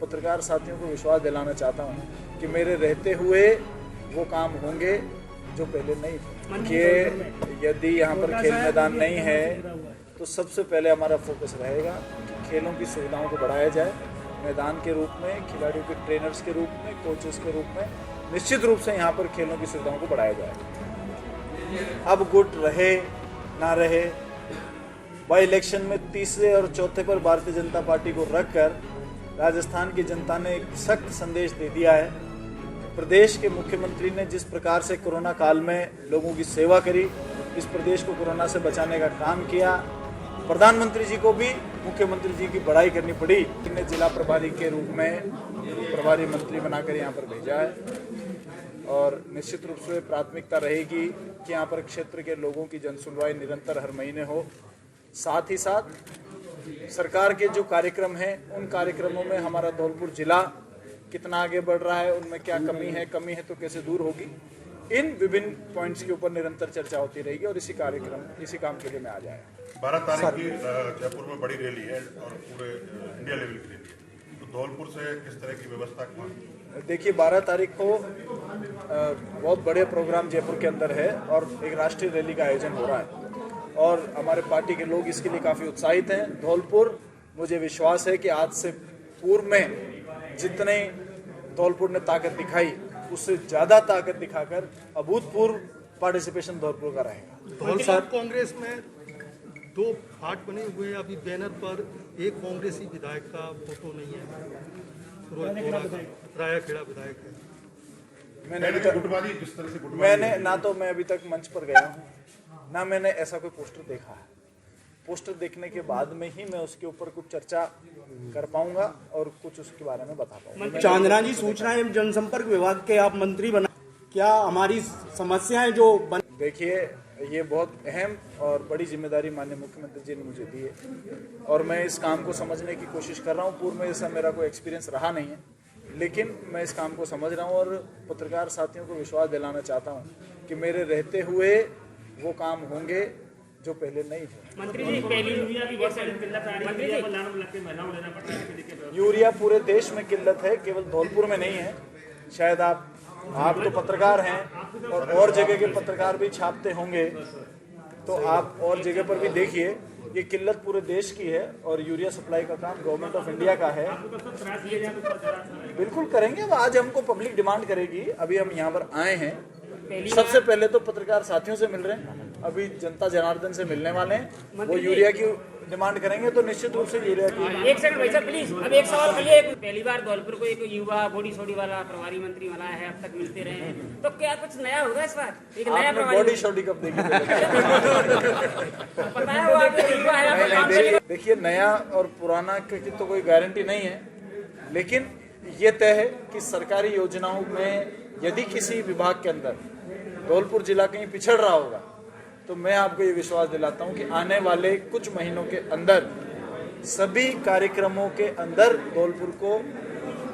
पत्रकार साथियों को विश्वास दिलाना चाहता हूँ कि मेरे रहते हुए वो काम होंगे जो पहले नहीं थे। कि यदि यहाँ पर खेल मैदान नहीं है तो सबसे पहले हमारा फोकस रहेगा कि खेलों की सुविधाओं को बढ़ाया जाए, मैदान के रूप में, खिलाड़ियों के ट्रेनर्स के रूप में, कोचेस के रूप में, निश्चित रूप से यहाँ पर खेलों की सुविधाओं को बढ़ाया जाए। अब गुट रहे ना रहे, बाई इलेक्शन में तीसरे और चौथे पर भारतीय जनता पार्टी को रखकर राजस्थान की जनता ने एक सख्त संदेश दे दिया है। प्रदेश के मुख्यमंत्री ने जिस प्रकार से कोरोना काल में लोगों की सेवा करी, इस प्रदेश को कोरोना से बचाने का काम किया, प्रधानमंत्री जी को भी मुख्यमंत्री जी की बड़ाई करनी पड़ी। इन्हें जिला प्रभारी के रूप में प्रभारी मंत्री बनाकर यहाँ पर भेजा है और निश्चित रूप से प्राथमिकता रहेगी कि यहाँ पर क्षेत्र के लोगों की जनसुनवाई निरंतर हर महीने हो। साथ ही साथ सरकार के जो कार्यक्रम हैं उन कार्यक्रमों में हमारा धौलपुर जिला कितना आगे बढ़ रहा है, उनमें क्या कमी है तो कैसे दूर होगी, इन विभिन्न पॉइंट्स के ऊपर निरंतर चर्चा होती रहेगी और इसी काम के लिए मैं आ जाएगा। 12 तारीख की जयपुर में बड़ी रैली है और पूरे इंडिया लेवल की रैली है, तो धौलपुर से किस तरह की व्यवस्था? देखिए 12 तारीख को बहुत बड़े प्रोग्राम जयपुर के अंदर है और एक राष्ट्रीय रैली का आयोजन हो रहा है और हमारे पार्टी के लोग इसके लिए काफ़ी उत्साहित हैं। धौलपुर, मुझे विश्वास है कि आज से पूर्व में जितने धौलपुर ने ताकत दिखाई उससे ज़्यादा ताकत दिखाकर अभूतपूर्व पार्टिसिपेशन धौलपुर का रहेगा। धौलपुर कांग्रेस में 2 फाट बने हुए हैं, अभी बैनर पर एक कांग्रेसी विधायक का फोटो नहीं है, रायाखेड़ा विधायक है। मैंने ना तो मैं अभी तक मंच पर गया हूँ, ना मैंने ऐसा कोई पोस्टर देखा है। पोस्टर देखने के बाद में ही मैं उसके ऊपर कुछ चर्चा कर पाऊंगा और कुछ उसके बारे में बता पाऊंगा। चांदना जी, सूचना एवं जनसंपर्क विभाग के आप मंत्री बना, क्या हमारी समस्याएं जो देखिए, ये बहुत अहम और बड़ी जिम्मेदारी माननीय मुख्यमंत्री जी ने मुझे दी है और मैं इस काम को समझने की कोशिश कर रहा हूँ। पूर्व में ऐसा मेरा कोई एक्सपीरियंस रहा नहीं है, लेकिन मैं इस काम को समझ रहा हूँ और पत्रकार साथियों को विश्वास दिलाना चाहता हूँ कि मेरे रहते हुए वो काम होंगे जो पहले नहीं थे। मंत्री जी, पहली यूरिया की बहुत सारी किल्लत आ रही है, यूरिया पूरे देश में किल्लत है, केवल धौलपुर में नहीं है। शायद आप तो पत्रकार हैं और जगह के पत्रकार भी छापते होंगे, तो आप और जगह पर भी देखिए, ये किल्लत पूरे देश की है और यूरिया सप्लाई का काम गवर्नमेंट ऑफ इंडिया का है। बिल्कुल करेंगे, आज हमको पब्लिक डिमांड करेगी। अभी हम यहाँ पर आए हैं, सबसे पहले तो पत्रकार साथियों से मिल रहे हैं, अभी जनता जनार्दन से मिलने वाले हैं। वो यूरिया की डिमांड करेंगे तो निश्चित रूप से यूरिया की। एक सेकंड भाई साहब प्लीज, अब एक सवाल करिए। पहली बार धौलपुर को एक युवा बॉडी सोडी वाला प्रभारी मंत्री बना है, अब तक मिलते रहे हैं, तो क्या कुछ नया होगा इस बार? एक नया प्रभारी बॉडी सोडी कब देखी? पता है वो आपको युवा है। देखिए, नया और पुराना की तो कोई गारंटी नहीं है, लेकिन ये तय है कि सरकारी योजनाओं में यदि किसी विभाग के अंदर धौलपुर जिला कहीं पिछड़ रहा होगा तो मैं आपको ये विश्वास दिलाता हूं कि आने वाले कुछ महीनों के अंदर सभी कार्यक्रमों के अंदर धौलपुर को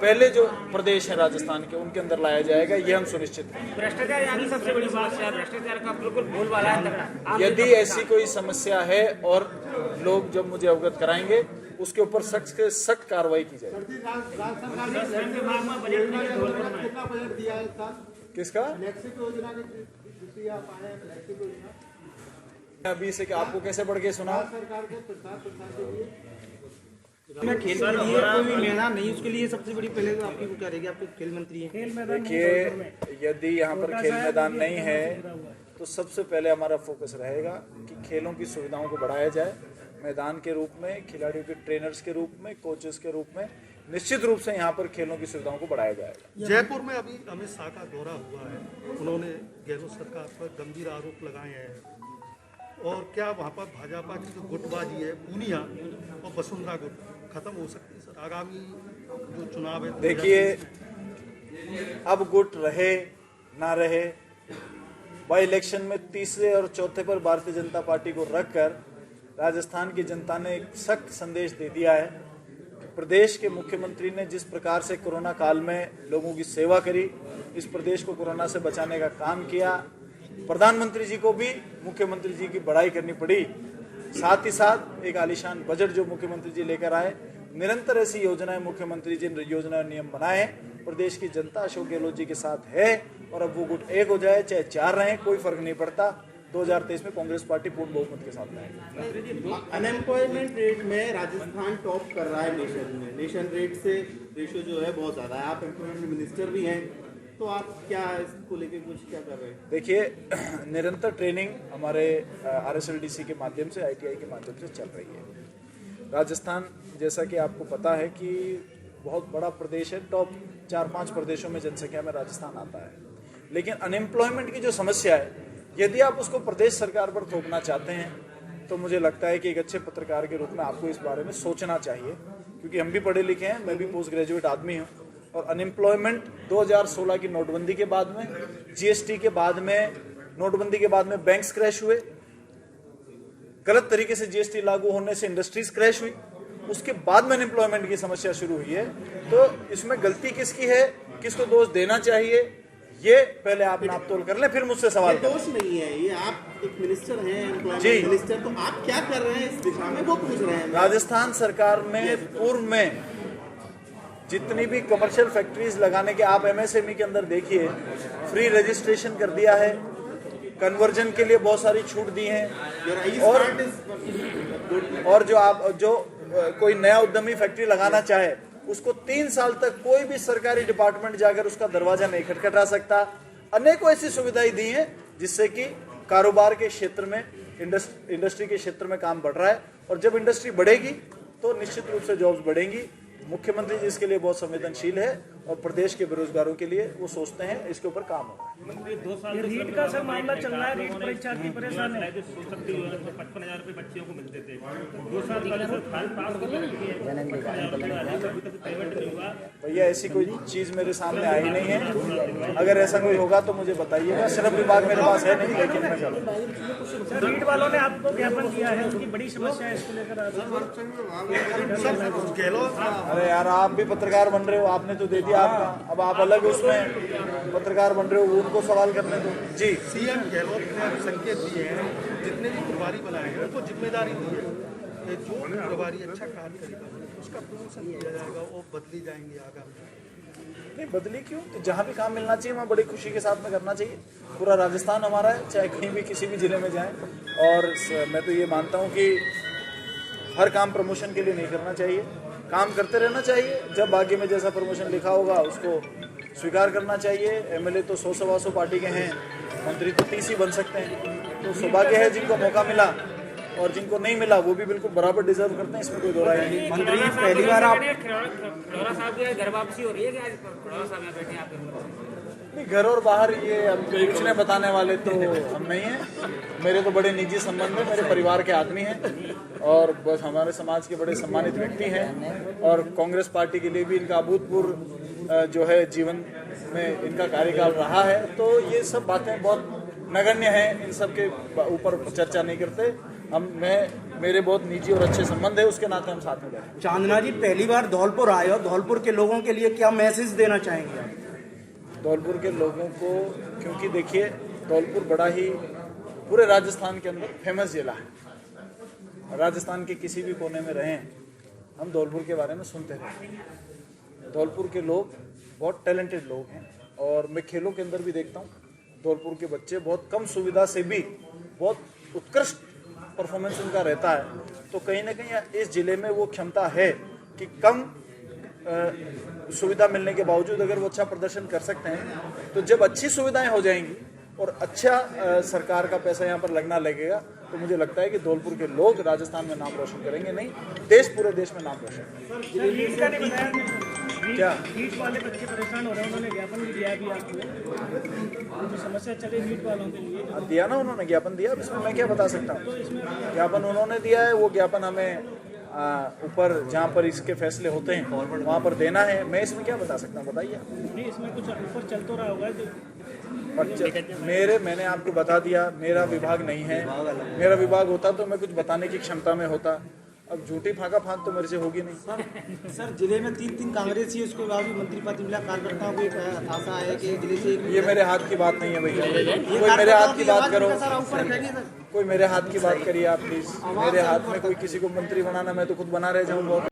पहले जो प्रदेश है राजस्थान के उनके अंदर लाया जाएगा, ये हम सुनिश्चित करेंगे। भ्रष्टाचार यानी सबसे बड़ी समस्या, भ्रष्टाचार का बिल्कुल बोलबाला है। यदि ऐसी कोई समस्या है और लोग जब मुझे अवगत कराएंगे उसके ऊपर सख्त से सख्त कार्रवाई की जाएगी। किसका? अभी से आपको कैसे बढ़ के सुना? खेल के लिए कोई मैदान नहीं, उसके लिए सबसे बड़ी पहले तो आपकी क्या रहेगी, आपके खेल मंत्री हैं। देखिए, यदि यहाँ पर खेल मैदान नहीं है तो सबसे पहले हमारा फोकस रहेगा कि खेलों की सुविधाओं को बढ़ाया जाए, मैदान के रूप में, खिलाड़ियों के ट्रेनर्स के रूप में, कोचेस के रूप में, निश्चित रूप से यहाँ पर खेलों की सुविधाओं को बढ़ाया जाएगा। जयपुर में अभी अमित शाह का दौरा हुआ है, उन्होंने गहलोत सरकार पर गंभीर आरोप लगाए हैं और क्या वहाँ पर भाजपा की जो गुटबाजी है, पूनिया और वसुंधरा गुट खत्म हो सकती है सर आगामी जो चुनाव है? देखिए, अब गुट रहे ना रहे, बाई इलेक्शन में तीसरे और चौथे पर भारतीय जनता पार्टी को रखकर राजस्थान की जनता ने एक सख्त संदेश दे दिया है। प्रदेश के मुख्यमंत्री ने जिस प्रकार से कोरोना काल में लोगों की सेवा करी, इस प्रदेश को कोरोना से बचाने का काम किया, प्रधानमंत्री जी को भी मुख्यमंत्री जी की बड़ाई करनी पड़ी। साथ ही साथ एक आलीशान बजट जो मुख्यमंत्री जी लेकर आए निरंतर ऐसी योजनाएं मुख्यमंत्री जी ने योजना नियम बनाए हैं। प्रदेश की जनता अशोक गहलोत जी के साथ है और अब वो गुट एक हो जाए चाहे 4 रहे, कोई फर्क नहीं पड़ता। 2023 में कांग्रेस पार्टी पूर्ण बहुमत के साथ आएगी। अनएम्प्लॉयमेंट रेट में राजस्थान टॉप कर रहा है नेशन में। नेशन रेट से रेशो जो है बहुत ज्यादा है। आप एम्प्लॉयमेंट मिनिस्टर भी हैं, तो आप क्या इसको लेके कुछ क्या कर रहे हैं? देखिए, निरंतर ट्रेनिंग हमारे RSLDC के माध्यम से, ITI के माध्यम से चल रही है। राजस्थान जैसा कि आपको पता है कि बहुत बड़ा प्रदेश है, टॉप 4-5 प्रदेशों में जनसंख्या में राजस्थान आता है। लेकिन अनएम्प्लॉयमेंट की जो समस्या है, यदि आप उसको प्रदेश सरकार पर थोपना चाहते हैं तो मुझे लगता है कि एक अच्छे पत्रकार के रूप में आपको इस बारे में सोचना चाहिए, क्योंकि हम भी पढ़े लिखे हैं, मैं भी पोस्ट ग्रेजुएट आदमी हूँ। और अनएम्प्लॉयमेंट 2016 की नोटबंदी के बाद में, GST के बाद में, नोटबंदी के बाद में बैंक्स क्रैश हुए, गलत तरीके से GST लागू होने से इंडस्ट्रीज क्रैश हुई, उसके बाद में अनएम्प्लॉयमेंट की समस्या शुरू हुई है। तो इसमें गलती किसकी है, किसको दोष देना चाहिए, ये पहले आप नाप तोल कर लें, फिर मुझसे सवाल करें। दोष नहीं है ये, आप एक मिनिस्टर हैं, एम्प्लॉयमेंट मिनिस्टर, तो आप क्या कर रहे हैं इस दिशा में, वो पूछ रहे हैं। राजस्थान सरकार में पूर्व में जितनी भी कमर्शियल फैक्ट्रीज लगाने के, आप MSME के अंदर देखिए, फ्री रजिस्ट्रेशन कर दिया है, कन्वर्जन के लिए बहुत सारी छूट दी है। और जो कोई नया उद्यमी फैक्ट्री लगाना चाहे उसको 3 साल तक कोई भी सरकारी डिपार्टमेंट जाकर उसका दरवाजा नहीं खटखटा सकता। अनेकों ऐसी सुविधाएं दी हैं जिससे कि कारोबार के क्षेत्र में, इंडस्ट्री के क्षेत्र में काम बढ़ रहा है। और जब इंडस्ट्री बढ़ेगी तो निश्चित रूप से जॉब्स बढ़ेंगी। मुख्यमंत्री जी इसके लिए बहुत संवेदनशील है और प्रदेश के बेरोजगारों के लिए वो सोचते हैं, इसके ऊपर काम होगा। रीट का सर मामला चल रहा है, रीट परीक्षार्थी परेशान है। 55,000 रुपए बच्चियों को मिलते थे, 2 साल पहले सर फाइल पास हो गया। भैया ऐसी कोई चीज मेरे सामने आई नहीं है, अगर ऐसा कोई होगा तो मुझे बताइएगा। श्रम विभाग मेरे पास है नहीं, लेकिन मैं करूँगा। रीट वालों ने आपको ज्ञापन दिया है, उसकी बड़ी समस्या है, इसको लेकर अरे यार, आप भी पत्रकार बन रहे हो, आपने तो दे दिया आपका, अब आप अलग उसमें पत्रकार बन रहे हो, उनको सवाल करने दो। जी, CM गहलोत ने संकेत दिए हैं, जितने भी प्रभारी बनाए हैं उनको जिम्मेदारी दी है, जो प्रभारी अच्छा कार्य करेगा उसका प्रमोशन किया जाएगा, वो बदली जाएंगे आगामी। नहीं बदली क्यों, तो जहाँ भी काम मिलना चाहिए वहाँ बड़ी खुशी के साथ में करना चाहिए। पूरा राजस्थान हमारा है, चाहे कहीं भी किसी भी जिले में जाएं। और मैं तो ये मानता हूँ कि हर काम प्रमोशन के लिए नहीं करना चाहिए, काम करते रहना चाहिए। जब भाग्य में जैसा प्रमोशन लिखा होगा उसको स्वीकार करना चाहिए। MLA तो 100-125 पार्टी के हैं, मंत्री तो 30 ही बन सकते हैं। तो सौभाग्य है जिनको मौका मिला, और जिनको नहीं मिला वो भी बिल्कुल बराबर डिजर्व करते हैं, इसमें कोई दो राय नहीं। मंत्री पहली बार आप खड़ौरा साहब की घर वापसी हो रही है कि आज खड़ौरा साहब यहाँ बैठे हैं नहीं, घर और बाहर ये अब पूछने बताने वाले तो हम नहीं हैं। मेरे तो बड़े निजी संबंध है, मेरे परिवार के आदमी हैं और बस हमारे समाज के बड़े सम्मानित व्यक्ति हैं। और कांग्रेस पार्टी के लिए भी इनका अभूतपूर्व जो है जीवन में इनका कार्यकाल रहा है। तो ये सब बातें बहुत नगण्य हैं, इन सब के ऊपर चर्चा नहीं करते हम। मेरे बहुत निजी और अच्छे संबंध है, उसके नाते हम साथ में बैठे। चांदना जी पहली बार धौलपुर आए और धौलपुर के लोगों के लिए क्या मैसेज देना चाहेंगे आप? धौलपुर के लोगों को, क्योंकि देखिए धौलपुर बड़ा ही पूरे राजस्थान के अंदर फेमस जिला है। राजस्थान के किसी भी कोने में रहें, हम धौलपुर के बारे में सुनते रहते हैं। धौलपुर के लोग बहुत टैलेंटेड लोग हैं और मैं खेलों के अंदर भी देखता हूँ धौलपुर के बच्चे बहुत कम सुविधा से भी बहुत उत्कृष्ट परफॉर्मेंस उनका रहता है। तो कहीं ना कहीं इस जिले में वो क्षमता है कि कम सुविधा मिलने के बावजूद अगर वो अच्छा प्रदर्शन कर सकते हैं, तो जब अच्छी सुविधाएं हो जाएंगी और अच्छा सरकार का पैसा यहाँ पर लगना लगेगा, तो मुझे लगता है कि धौलपुर के लोग राजस्थान में नाम रोशन करेंगे, नहीं देश, पूरे देश में नाम रोशन। क्या नीट वाले बच्चे परेशान हो रहे हैं, उन्होंने ज्ञापन भी दिया भी आपको, जो समस्या चले नीट वालों के लिए दिया ना, उन्होंने ज्ञापन दिया। इसमें मैं क्या बता सकता हूँ, ज्ञापन उन्होंने दिया है, वो ज्ञापन हमें ऊपर जहाँ पर इसके फैसले होते हैं वहाँ पर देना है। मैं इसमें क्या बता सकता हूँ, बताइए। नहीं, इसमें कुछ ऊपर चल तो रहा होगा मैंने आपको बता दिया, मेरा विभाग नहीं है। मेरा विभाग होता तो मैं कुछ बताने की क्षमता में होता। अब झूठी फाका फाक तो मेरे से होगी नहीं। सर जिले में 3 कांग्रेसी है, उसके बाद भी मंत्री पद मिला, कार्यकर्ताओं को एक आशा है कि जिले से ये मेरे हाथ की बात नहीं है भैया, कोई मेरे हाथ की बात करो, कोई मेरे हाथ की बात करिए आप प्लीज। मेरे हाथ में कोई किसी को मंत्री बनाना, मैं तो खुद बना रह जाऊँ बहुत।